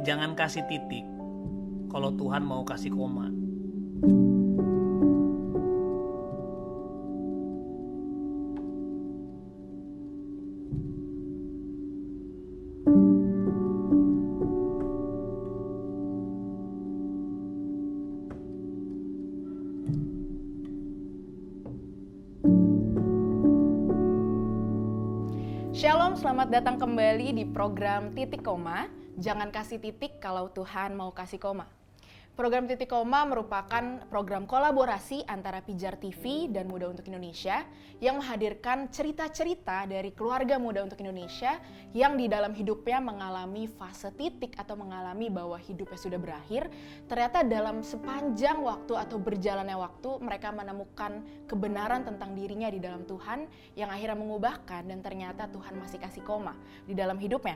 Jangan kasih titik kalau Tuhan mau kasih koma. Shalom, selamat datang kembali di program Titik Koma. Jangan kasih titik kalau Tuhan mau kasih koma. Program Titik Koma merupakan program kolaborasi antara Pijar TV dan Muda Untuk Indonesia yang menghadirkan cerita-cerita dari keluarga Muda Untuk Indonesia yang di dalam hidupnya mengalami fase titik atau mengalami bahwa hidupnya sudah berakhir. Ternyata dalam sepanjang waktu atau berjalannya waktu mereka menemukan kebenaran tentang dirinya di dalam Tuhan yang akhirnya mengubahkan dan ternyata Tuhan masih kasih koma di dalam hidupnya.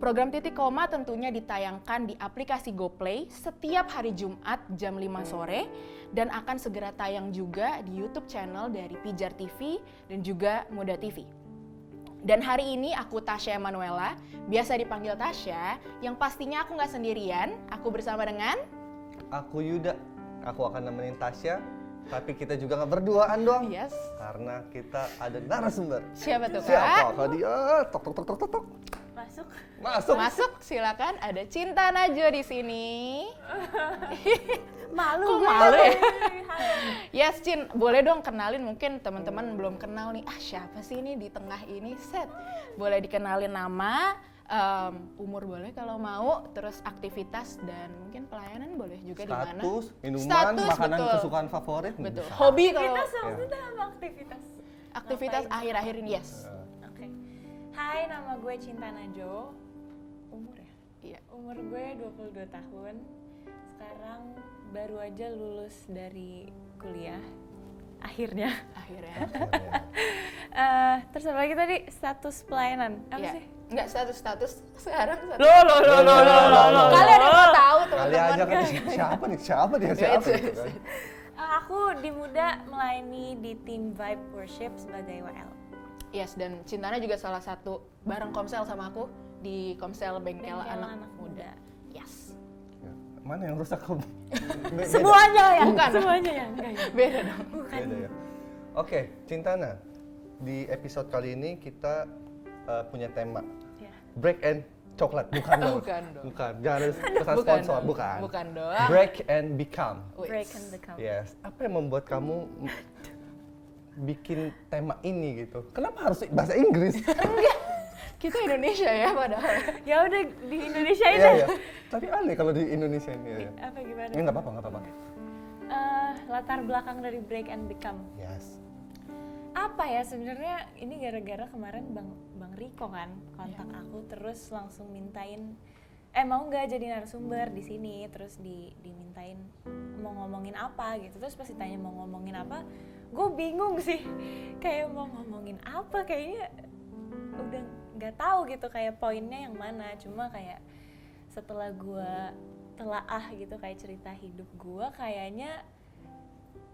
Program Titik Koma tentunya ditayangkan di aplikasi GoPlay setiap hari Jumat jam 5 sore dan akan segera tayang juga di YouTube channel dari Pijar TV dan juga Muda TV. Dan hari ini aku Tasya Emanuela, biasa dipanggil Tasya, yang pastinya aku nggak sendirian, aku bersama dengan... Aku Yuda, aku akan nemenin Tasya, tapi kita juga nggak berduaan dong. Yes. Karena kita ada narasumber. Siapa tuh Kak? Siapa Kak dia? Tok tok tok tok tok tok. Masuk, silakan. Ada Cinta Najwa di sini. Malu Kok gue. malu ya? Yes, Cin, boleh dong kenalin, mungkin teman-teman belum kenal nih. Siapa sih ini di tengah ini? Set. Boleh dikenalin nama, umur boleh kalau mau, terus aktivitas dan mungkin pelayanan boleh juga di mana. Status, minuman, Status, makanan betul. kesukaan favorit. Betul. bisa. Hobi kalau Kita maksudnya sama aktivitas. aktivitas Ngapain? akhir-akhir ini, yes. Oke. Hai, nama gue Cinta Najwa. Umur ya? Iya. Umur gue 22 tahun. Sekarang baru aja lulus dari kuliah. Akhirnya. Akhirnya. Terus apa lagi tadi? Status pelayanan. Apa Iya. sih? Enggak status sekarang status. Loh. Kalian yang mau tahu Kali teman-teman. aja kan siapa nih? Siapa dia? Siapa gitu kan? Aku di Muda melayani di tim Vibe Worship sebagai WL. Yes, dan Cintana juga salah satu bareng Komsel sama aku di Komsel Bengkel Anak Muda. Yes. Ya, mana yang rusak kamu? Semuanya ya? Bukan. Semuanya ya? Enggak ya? Beda dong. Beda ya. Oke, Cintana. Di episode kali ini kita punya tema Ya. Break and Coklat. Bukan dong. Bukan dong. Bukan. Jangan harus pesan sponsor. dong. Bukan. Bukan dong. Break and Become. Break and become. Yes. Apa yang membuat kamu bikin tema ini gitu? Kenapa harus bahasa Inggris? Kita Indonesia ya padahal. Ya udah di Indonesia ini. Iya, iya. Tapi aneh kalau di Indonesia ini ya. Apa gimana? Ya nggak apa-apa, nggak apa-apa. Latar belakang dari Break and Become. Yes. Apa ya sebenarnya ini gara-gara kemarin Bang Riko kan kontak aku terus langsung mintain mau nggak jadi narasumber di sini, terus dimintain mau ngomongin apa gitu. Terus pas ditanya mau ngomongin apa, gue bingung sih. Kayak mau ngomongin apa, kayaknya udah nggak tahu gitu kayak poinnya yang mana. Cuma kayak setelah gue telaah gitu kayak cerita hidup gue, kayaknya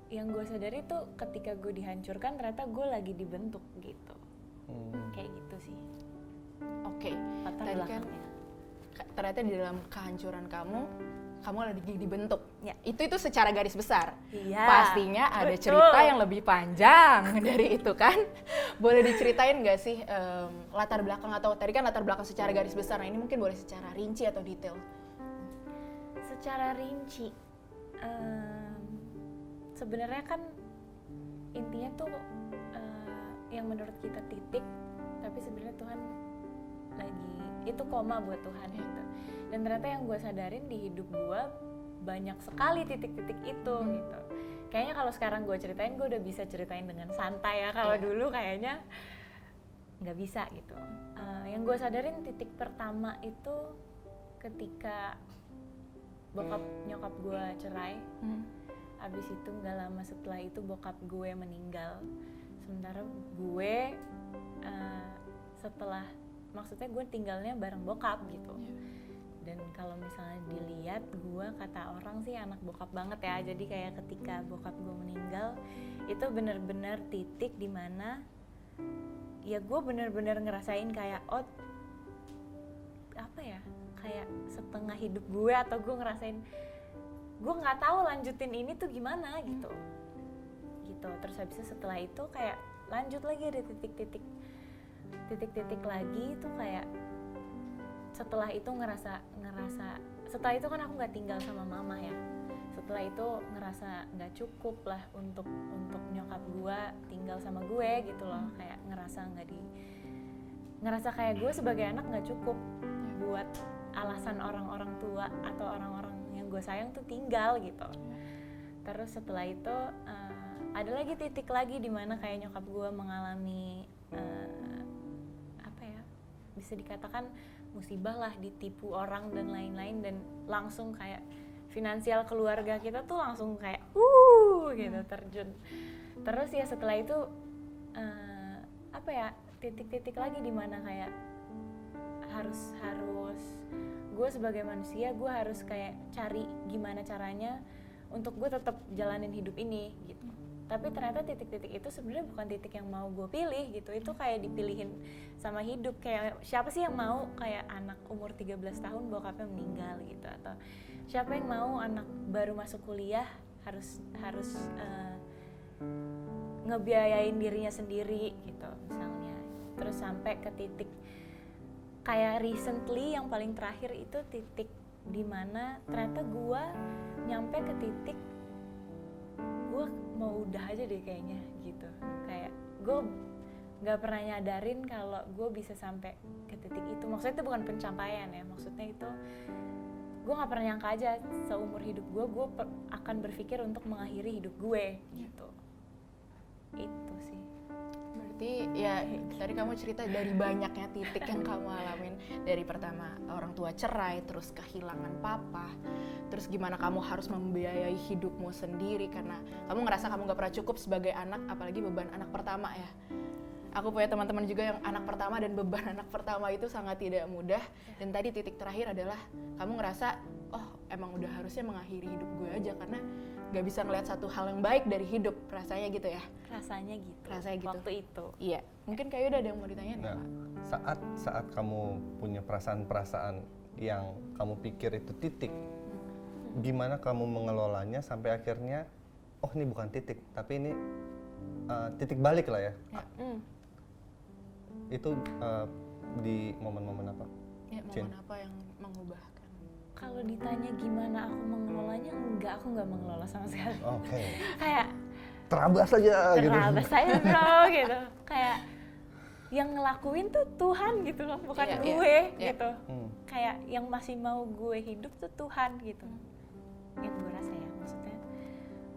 yang gue sadari tuh ketika gue dihancurkan ternyata gue lagi dibentuk gitu. Kayak gitu sih Oke. latar Tadi kan belakangnya. ternyata di dalam kehancuran kamu lagi dibentuk. Ya. Itu secara garis besar. Iya, Pastinya ada betul. cerita yang lebih panjang dari itu kan. Boleh diceritain nggak sih latar belakang atau tadi kan latar belakang secara garis besar. Nah ini mungkin boleh secara rinci atau detail. Secara rinci sebenarnya kan intinya tuh yang menurut kita titik, tapi sebenarnya Tuhan lagi itu koma buat Tuhan gitu. Dan ternyata yang gue sadarin di hidup gue banyak sekali titik-titik itu gitu. Kayaknya kalau sekarang gue ceritain, gue udah bisa ceritain dengan santai ya. Kalau dulu kayaknya nggak bisa gitu. Yang gue sadarin titik pertama itu ketika bokap nyokap gue cerai. Abis itu nggak lama setelah itu bokap gue meninggal. Sementara gue setelah, maksudnya gue tinggalnya bareng bokap gitu. Dan kalau misalnya dilihat gue, kata orang sih anak bokap banget ya. Jadi kayak ketika bokap gue meninggal, itu bener-bener titik dimana ya gue bener-bener ngerasain kayak apa ya, kayak setelah tengah hidup gue, atau gue ngerasain gue nggak tahu lanjutin ini tuh gimana gitu. Terus habis itu setelah itu kayak lanjut lagi, ada titik-titik lagi itu kayak setelah itu ngerasa setelah itu kan aku nggak tinggal sama mama ya. Setelah itu ngerasa nggak cukup lah untuk nyokap gue tinggal sama gue gitu loh. Kayak ngerasa kayak gue sebagai anak nggak cukup buat alasan orang-orang tua atau orang-orang yang gue sayang tuh tinggal gitu. Terus setelah itu ada lagi titik lagi di mana kayak nyokap gue mengalami bisa dikatakan musibah lah, ditipu orang dan lain-lain, dan langsung kayak finansial keluarga kita tuh langsung kayak gitu terjun. Terus ya setelah itu titik-titik lagi di mana kayak harus gue sebagai manusia, gue harus kayak cari gimana caranya untuk gue tetap jalanin hidup ini gitu. Tapi ternyata titik-titik itu sebenarnya bukan titik yang mau gue pilih gitu. Itu kayak dipilihin sama hidup. Kayak siapa sih yang mau kayak anak umur 13 tahun bokapnya meninggal gitu, atau siapa yang mau anak baru masuk kuliah harus ngebiayain dirinya sendiri gitu misalnya. Terus sampai ke titik kayak recently yang paling terakhir itu titik dimana ternyata gue nyampe ke titik gue mau udah aja deh kayaknya gitu. Kayak gue nggak pernah nyadarin kalau gue bisa sampai ke titik itu. Maksudnya itu bukan pencapaian ya, maksudnya itu gue nggak pernah nyangka aja seumur hidup gue akan berpikir untuk mengakhiri hidup gue gitu. Itu sih. Berarti ya tadi kamu cerita dari banyaknya titik yang kamu alamin. Dari pertama orang tua cerai, terus kehilangan papa, terus gimana kamu harus membiayai hidupmu sendiri karena kamu ngerasa kamu gak pernah cukup sebagai anak, apalagi beban anak pertama ya. Aku punya teman-teman juga yang anak pertama, dan beban anak pertama itu sangat tidak mudah. Dan tadi titik terakhir adalah kamu ngerasa, oh emang udah harusnya mengakhiri hidup gue aja karena gak bisa ngeliat satu hal yang baik dari hidup, rasanya gitu ya? Rasanya gitu. Waktu itu. Iya. Mungkin kayak udah ada yang mau ditanyain. Nah, saat kamu punya perasaan-perasaan yang kamu pikir itu titik, gimana kamu mengelolanya sampai akhirnya, oh ini bukan titik, tapi ini titik balik lah ya. Itu di momen-momen apa? Ya, momen apa yang mengubahkan? Kalau ditanya gimana aku mengelolanya, aku nggak mengelola sama sekali. Oke. Kayak Terabas aja gitu. terabas saya bro gitu. Kayak yang ngelakuin tuh Tuhan gitu loh, bukan gue gitu. Kayak yang masih mau gue hidup tuh Tuhan gitu. Yang gue rasa ya, maksudnya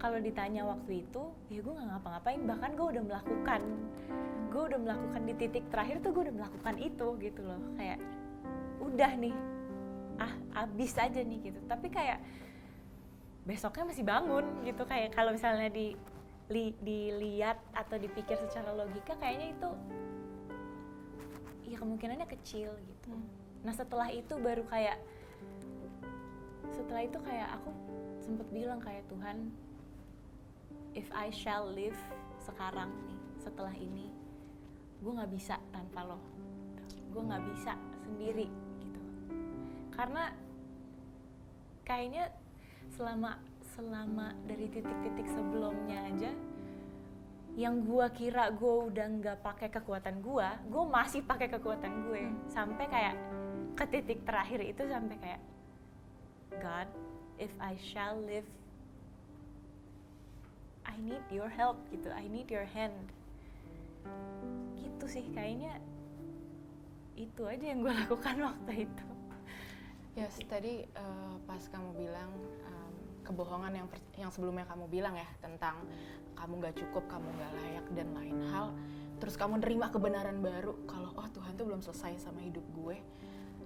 kalau ditanya waktu itu, ya gue nggak ngapa-ngapain, bahkan gue udah melakukan di titik terakhir tuh gue udah melakukan itu gitu loh. Kayak udah nih, abis aja nih gitu. Tapi kayak besoknya masih bangun gitu. Kayak kalau misalnya dilihat atau dipikir secara logika, kayaknya itu ya kemungkinannya kecil gitu. Nah setelah itu aku sempet bilang kayak, Tuhan, if I shall live sekarang nih, setelah ini gue nggak bisa tanpa lo, gue nggak bisa sendiri gitu. Karena kayaknya selama dari titik-titik sebelumnya aja, yang gue kira gue udah nggak pakai kekuatan gue masih pakai kekuatan gue. Sampai kayak ke titik terakhir itu, sampai kayak, God, if I shall live, I need your help gitu, I need your hand. Gitu sih kayaknya, itu aja yang gue lakukan waktu itu. Yes, tadi pas kamu bilang kebohongan yang sebelumnya kamu bilang ya, tentang kamu gak cukup, kamu gak layak dan lain hal, terus kamu nerima kebenaran baru kalau oh Tuhan tuh belum selesai sama hidup gue.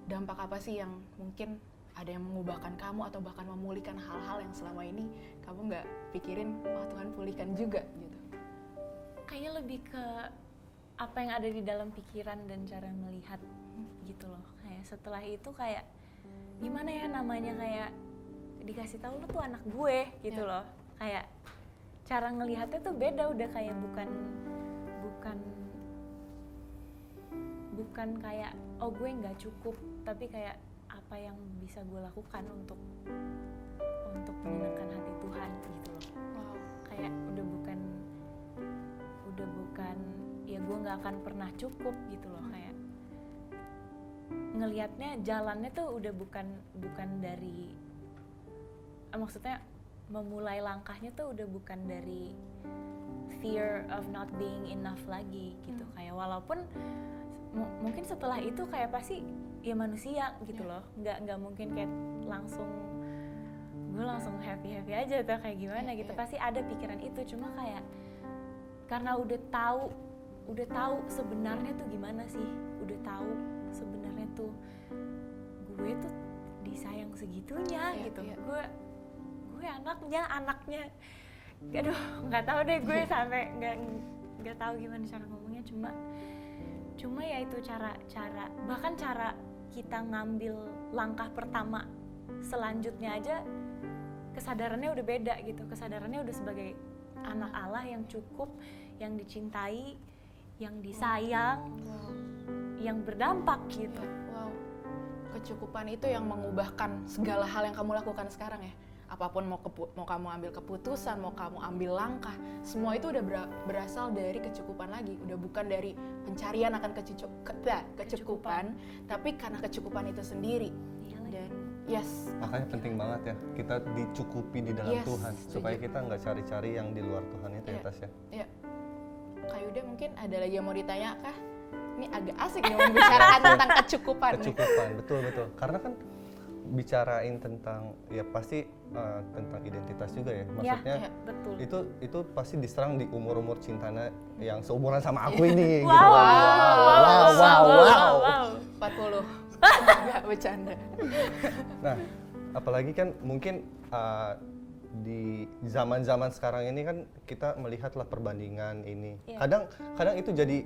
Dampak apa sih yang mungkin ada yang mengubahkan kamu atau bahkan memulihkan hal-hal yang selama ini kamu gak pikirin, oh Tuhan pulihkan juga gitu? Kayaknya lebih ke apa yang ada di dalam pikiran dan cara melihat gitu loh. Kayak setelah itu kayak gimana ya namanya, kayak dikasih tahu lu tuh anak gue gitu loh. Kayak cara ngelihatnya tuh beda, udah kayak bukan kayak oh gue nggak cukup, tapi kayak apa apa yang bisa gue lakukan untuk menyenangkan hati Tuhan gitu loh. Wow. Kayak udah bukan ya gue nggak akan pernah cukup gitu loh. Kayak ngelihatnya jalannya tuh udah bukan dari maksudnya memulai langkahnya tuh udah bukan dari fear of not being enough lagi gitu. Kayak walaupun mungkin setelah itu kayak pasti ya manusia gitu loh, nggak mungkin kayak gue langsung happy aja atau kayak gimana gitu. Pasti ada pikiran itu, cuma kayak karena udah tahu sebenarnya tuh gimana sih, udah tahu sebenarnya tuh gue tuh disayang segitunya gitu. Gue anaknya aduh nggak tahu deh gue sampai nggak tahu gimana cara ngomongnya, cuma ya itu cara bahkan cara kita ngambil langkah pertama selanjutnya aja kesadarannya udah beda gitu. Kesadarannya udah sebagai anak Allah yang cukup, yang dicintai, yang disayang, yang berdampak gitu. Wow, kecukupan itu yang mengubahkan segala hal yang kamu lakukan sekarang ya. Apapun mau kamu ambil keputusan, mau kamu ambil langkah, semua itu udah berasal dari kecukupan lagi. Udah bukan dari pencarian akan kecukupan, tapi karena kecukupan itu sendiri. Dan makanya penting banget ya kita dicukupi di dalam Tuhan, supaya kita nggak cari-cari yang di luar Tuhan itu ya Tas ya. Iya. Kak Yuda mungkin ada lagi yang mau ditanya kah? Ini agak asik nih membicarakan tentang kecukupan. Kecukupan, betul. Karena kan bicarain tentang ya pasti tentang identitas juga ya. Maksudnya betul. Itu pasti diserang di umur Cintana yang seumuran sama aku ini. Wow. Gitu. Wow. 40. Enggak bercanda. Nah, apalagi kan mungkin di zaman-zaman sekarang ini kan kita melihatlah perbandingan ini. Kadang itu jadi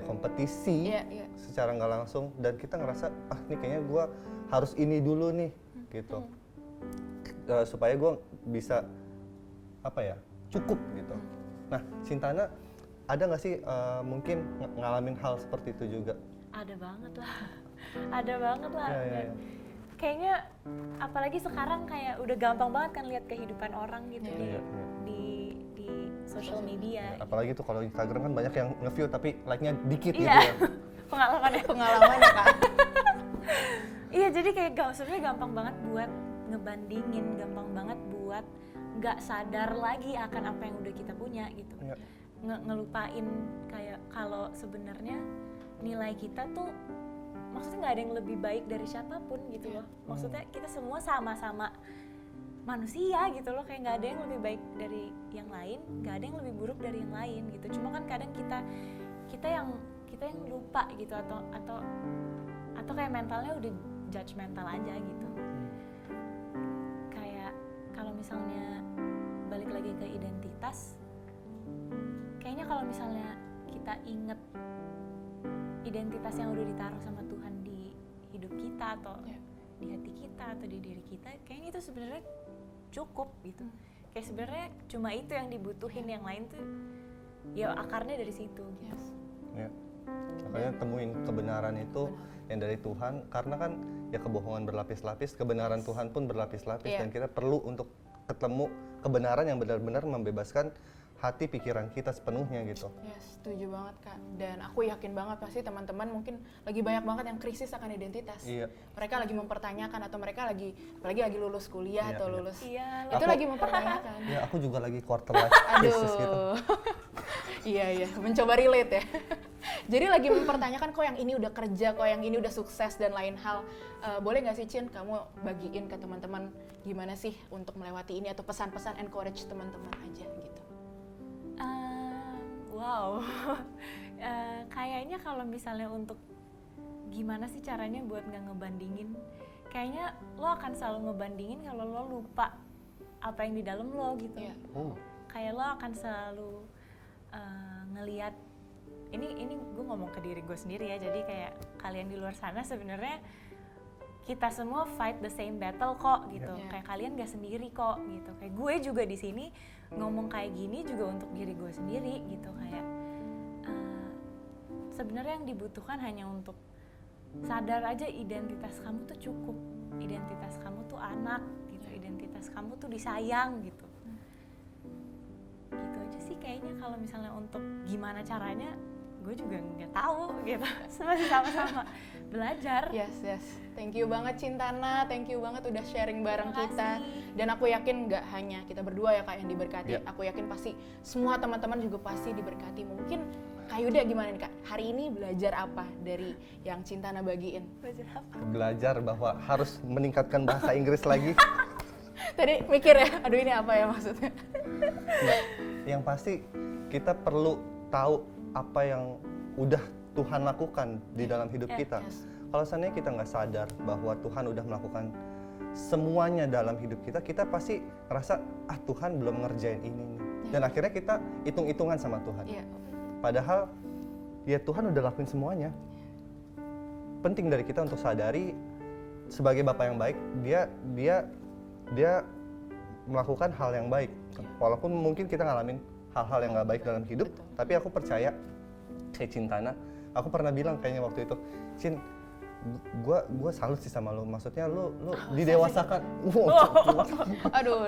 kompetisi secara nggak langsung, dan kita ngerasa nih kayaknya gue harus ini dulu nih gitu. Supaya gue bisa cukup gitu. Nah, Cintana ada nggak sih mungkin ngalamin hal seperti itu juga? Ada banget lah. Ya. Kayaknya apalagi sekarang kayak udah gampang banget kan lihat kehidupan orang gitu di social media. Apalagi tuh kalau Instagram kan banyak yang nge-view tapi like-nya dikit gitu ya. Pengalamannya Kak. Iya, jadi kayak sebenarnya gampang banget buat ngebandingin, gampang banget buat nggak sadar lagi akan apa yang udah kita punya gitu. Ngelupain kayak kalau sebenarnya nilai kita tuh maksudnya nggak ada yang lebih baik dari siapapun gitu loh. Maksudnya kita semua sama-sama manusia gitu loh, kayak nggak ada yang lebih baik dari yang lain, nggak ada yang lebih buruk dari yang lain gitu. Cuma kan kadang kita yang lupa gitu, atau kayak mentalnya udah judgmental aja gitu. Kayak kalau misalnya balik lagi ke identitas, kayaknya kalau misalnya kita inget identitas yang udah ditaruh sama Tuhan di hidup kita atau di hati kita atau di diri kita, kayaknya itu sebenarnya cukup gitu. Kayak sebenarnya cuma itu yang dibutuhin, yang lain tuh ya akarnya dari situ. Ya. Makanya temuin kebenaran itu yang dari Tuhan, karena kan ya kebohongan berlapis-lapis, kebenaran Tuhan pun berlapis-lapis, dan kita perlu untuk ketemu kebenaran yang benar-benar membebaskan hati pikiran kita sepenuhnya gitu. Setuju banget Kak. Dan aku yakin banget pasti teman-teman mungkin lagi banyak banget yang krisis akan identitas. Mereka lagi mempertanyakan, atau mereka apalagi lagi lulus kuliah atau lulus. Itu lagi mempertanyakan. Ya, aku juga lagi quarter life crisis gitu. Iya, mencoba relate ya. Jadi lagi mempertanyakan kok yang ini udah kerja, kok yang ini udah sukses dan lain hal. Boleh nggak sih Cin, kamu bagiin ke teman-teman gimana sih untuk melewati ini, atau pesan-pesan encourage teman-teman aja gitu. Wow, kayaknya kalau misalnya untuk gimana sih caranya buat nggak ngebandingin, kayaknya lo akan selalu ngebandingin kalau lo lupa apa yang di dalam lo gitu. Kayak lo akan selalu ngelihat, ini gue ngomong ke diri gue sendiri ya, jadi kayak kalian di luar sana sebenarnya kita semua fight the same battle kok gitu. Kayak kalian gak sendiri kok gitu. Kayak gue juga di sini ngomong kayak gini juga untuk diri gue sendiri gitu. Kayak sebenarnya yang dibutuhkan hanya untuk sadar aja identitas kamu tuh cukup, identitas kamu tuh anak gitu, identitas kamu tuh disayang gitu. Gitu aja sih kayaknya. Kalau misalnya untuk gimana caranya, gue juga nggak tahu gitu. Masih sama-sama belajar. Yes. Thank you banget Cintana, thank you banget udah sharing bareng Terima kita. kasih. Dan aku yakin nggak hanya kita berdua ya Kak yang diberkati. Iya. Aku yakin pasti semua teman-teman juga pasti diberkati. Mungkin Kak Yuda gimana nih Kak? Hari ini belajar apa dari yang Cintana bagiin? Belajar apa? Belajar bahwa harus meningkatkan bahasa Inggris lagi. Tadi mikir ya, aduh ini apa ya maksudnya? Nah, yang pasti kita perlu tahu apa yang udah Tuhan lakukan di dalam hidup kita. Yes. Kalau seandainya kita nggak sadar bahwa Tuhan udah melakukan semuanya dalam hidup kita, kita pasti ngerasa Tuhan belum ngerjain ini nih. Dan akhirnya kita hitung-hitungan sama Tuhan. Iya. Padahal ya Tuhan udah lakuin semuanya. Penting dari kita untuk sadari sebagai Bapa yang baik, dia melakukan hal yang baik. Walaupun mungkin kita ngalamin hal-hal yang nggak baik dalam hidup, Betul. tapi aku percaya kayak Cintana, aku pernah bilang kayaknya waktu itu, Cin, gua salut sih sama lu. Maksudnya lu didewasakan. Aduh.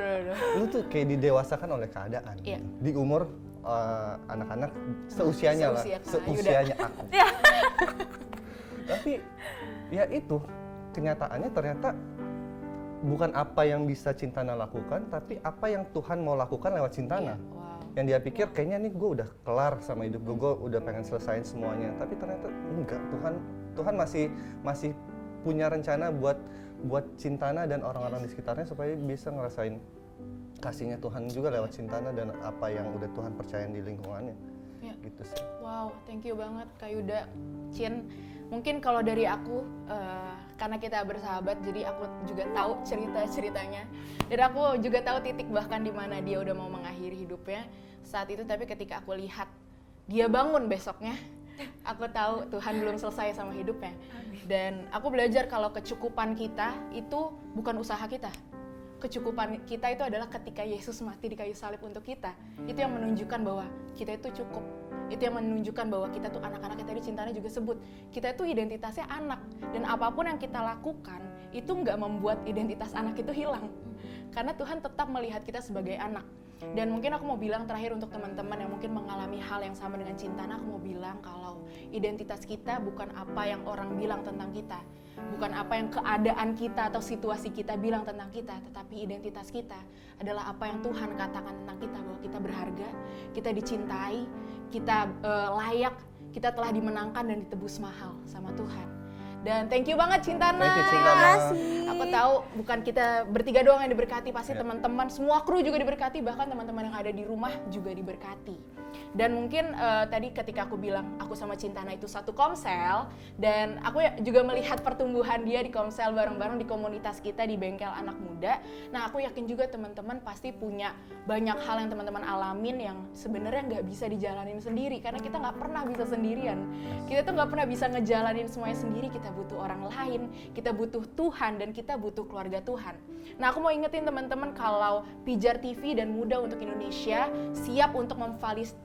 Lu tuh kayak didewasakan oleh keadaan. Iya. Di umur anak-anak seusianya lah, Seusia Kak seusianya aku. Tapi ya itu kenyataannya ternyata bukan apa yang bisa Cintana lakukan, tapi apa yang Tuhan mau lakukan lewat Cintana. Iya. Wow. Yang dia pikir kayaknya nih gue udah kelar sama hidup gue udah pengen selesain semuanya. Tapi ternyata enggak, Tuhan masih punya rencana buat Cintana dan orang-orang di sekitarnya supaya bisa ngerasain kasihnya Tuhan juga lewat Cintana dan apa yang udah Tuhan percayain di lingkungannya. Iya. Gitu sih. Wow, thank you banget Kak Yuda, Cin. Mungkin kalau dari aku, karena kita bersahabat, jadi aku juga tahu cerita-ceritanya. Dan aku juga tahu titik bahkan di mana dia udah mau mengakhiri hidupnya saat itu. Tapi ketika aku lihat dia bangun besoknya, aku tahu Tuhan belum selesai sama hidupnya. Dan aku belajar kalau kecukupan kita itu bukan usaha kita. Kecukupan kita itu adalah ketika Yesus mati di kayu salib untuk kita. Itu yang menunjukkan bahwa kita itu cukup. Itu yang menunjukkan bahwa kita tuh anak-anak, yang tadi Cintana juga sebut. Kita itu identitasnya anak. Dan apapun yang kita lakukan, itu nggak membuat identitas anak itu hilang. Karena Tuhan tetap melihat kita sebagai anak. Dan mungkin aku mau bilang terakhir untuk teman-teman yang mungkin mengalami hal yang sama dengan Cintana, aku mau bilang kalau identitas kita bukan apa yang orang bilang tentang kita. Bukan apa yang keadaan kita atau situasi kita bilang tentang kita, tetapi identitas kita adalah apa yang Tuhan katakan tentang kita, bahwa kita berharga, kita dicintai, kita layak, kita telah dimenangkan dan ditebus mahal sama Tuhan. Dan thank you banget Cintana. Thank you, Cintana. Aku tahu bukan kita bertiga doang yang diberkati, pasti teman-teman, semua kru juga diberkati, bahkan teman-teman yang ada di rumah juga diberkati. Dan mungkin tadi ketika aku bilang aku sama Cintana itu satu komsel, dan aku juga melihat pertumbuhan dia di komsel bareng-bareng di komunitas kita di Bengkel Anak Muda. Nah, aku yakin juga teman-teman pasti punya banyak hal yang teman-teman alamin yang sebenarnya nggak bisa dijalanin sendiri, karena kita nggak pernah bisa sendirian. Kita tuh nggak pernah bisa ngejalanin semuanya sendiri. Kita butuh orang lain, kita butuh Tuhan, dan kita butuh keluarga Tuhan. Nah, aku mau ingetin teman-teman kalau Pijar TV dan Muda untuk Indonesia siap untuk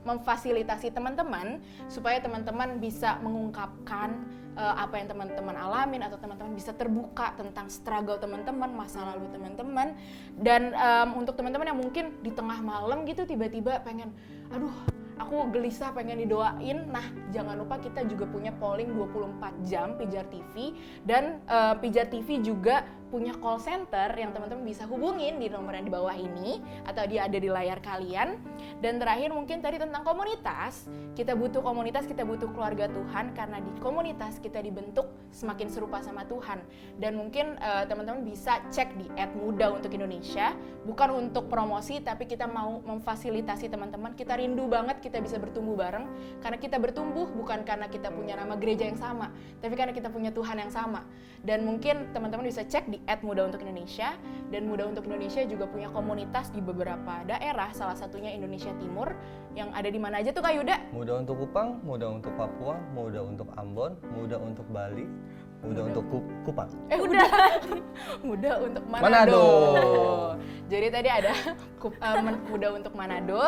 memfasilitasi teman-teman supaya teman-teman bisa mengungkapkan apa yang teman-teman alamin, atau teman-teman bisa terbuka tentang struggle teman-teman, masa lalu teman-teman. Dan untuk teman-teman yang mungkin di tengah malam gitu tiba-tiba pengen, aduh aku gelisah pengen didoain. Nah, jangan lupa kita juga punya polling 24 jam Pijar TV, dan Pijar TV juga punya call center yang teman-teman bisa hubungin di nomor yang di bawah ini, atau dia ada di layar kalian. Dan terakhir mungkin tadi tentang komunitas, kita butuh komunitas, kita butuh keluarga Tuhan, karena di komunitas kita dibentuk semakin serupa sama Tuhan. Dan mungkin teman-teman bisa cek di @muda untuk Indonesia, bukan untuk promosi, tapi kita mau memfasilitasi teman-teman. Kita rindu banget kita bisa bertumbuh bareng, karena kita bertumbuh bukan karena kita punya nama gereja yang sama, tapi karena kita punya Tuhan yang sama. Dan mungkin teman-teman bisa cek di @muda untuk Indonesia, dan Muda untuk Indonesia juga punya komunitas di beberapa daerah, salah satunya Indonesia Timur, yang ada di mana aja tuh Kak Yuda? Muda untuk Kupang, muda untuk Papua, muda untuk Ambon, muda untuk Bali, muda untuk Kupang. Udah. Muda untuk Manado. Manado. Jadi tadi ada muda untuk Manado,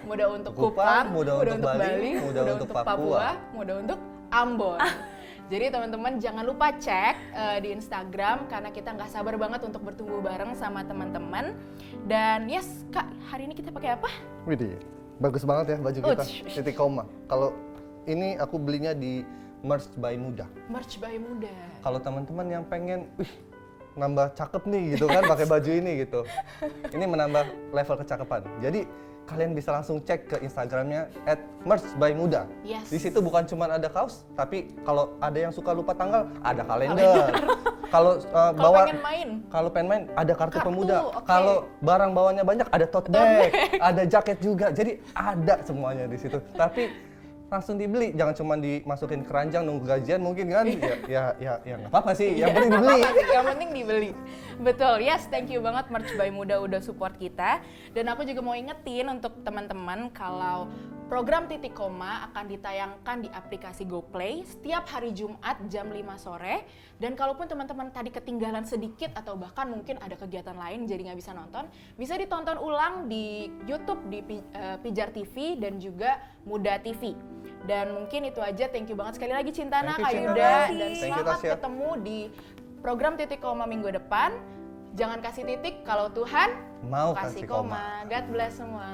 muda untuk Kupang, Kupang, muda untuk Bali, muda untuk Papua, muda untuk Ambon. Jadi teman-teman jangan lupa cek di Instagram karena kita nggak sabar banget untuk bertumbuh bareng sama teman-teman. Dan yes, Kak, hari ini kita pakai apa? Widih, bagus banget ya baju kita. Uch. Titik koma. Kalau ini aku belinya di Merch by Muda. Merch by Muda. Kalau teman-teman yang pengen, nambah cakep nih gitu kan pakai baju ini gitu. Ini menambah level kecakapan. Jadi kalian bisa langsung cek ke Instagramnya @merchbymuda. Yes. Di situ bukan cuma ada kaos, tapi kalau ada yang suka lupa tanggal, ada kalender. Kalau bawa pengen main, kalau pengen main ada kartu pemuda. oke. Kalau barang bawanya banyak ada tote bag, ada jaket juga. Jadi ada semuanya di situ. Tapi langsung dibeli, jangan cuma dimasukin keranjang nunggu gajian mungkin kan. Ya nggak apa-apa sih, yang penting dibeli. Yang penting dibeli. Betul, yes, thank you banget Merch by Muda udah support kita. Dan aku juga mau ingetin untuk teman-teman kalau program Titik Koma akan ditayangkan di aplikasi GoPlay setiap hari Jumat jam 5 sore. Dan kalaupun teman-teman tadi ketinggalan sedikit atau bahkan mungkin ada kegiatan lain jadi nggak bisa nonton, bisa ditonton ulang di YouTube di Pijar TV dan juga Muda TV. Dan mungkin itu aja, thank you banget sekali lagi Cintana, Thank Kak you, Yuda, Cintana. dan Thank you, selamat Tasya. ketemu di program Titik Koma minggu depan. Jangan kasih titik kalau Tuhan Mau kasih kasih koma. koma. God bless semua.